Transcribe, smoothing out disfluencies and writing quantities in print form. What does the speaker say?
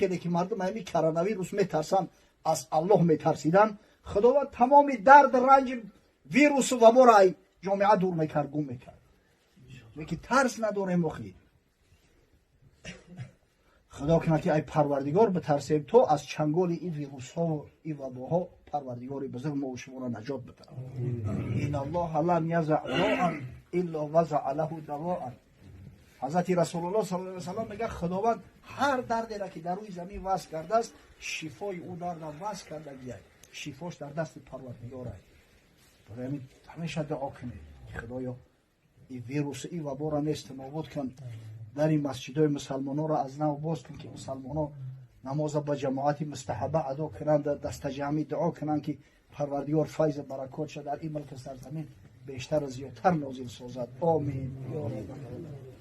خیلی که مردم همین کرونا ویروس میترسن، از الله میترسیدن، خداوند تمام درد رنج ویروس و وبا را جامعه دور میکرد، گم میکرد. میگه ترس نداره مخی. خدا کنه که ای پروردگار بترسیم تو از چنگال این ویروس ها و این وبا ها، پروردگار بزرگ ما و شما را نجات بده. این الله لم یضع داء الا وضع له دواء. حضرت رسول الله صلی الله علیه و سلم میگه خداوند هر دردی را که در روی زمین وضع کرده است، شفای او درد را وضع کرده گیه، شفاش در دست پروردگار است. برای همیشه دعا کنید خدایا این ویروس این وبا را نیست نابود کن، در این مسجدهای مسلمانان را از نو باز کن که مسلمانان نماز با جماعت مستحبه ادا کنند، دست جمعی دعا کنند که پروردگار فیض برکات شد در این ملک سرزمین بیشتر و زیادتر نازل سازد. آمین یا رب العالمین.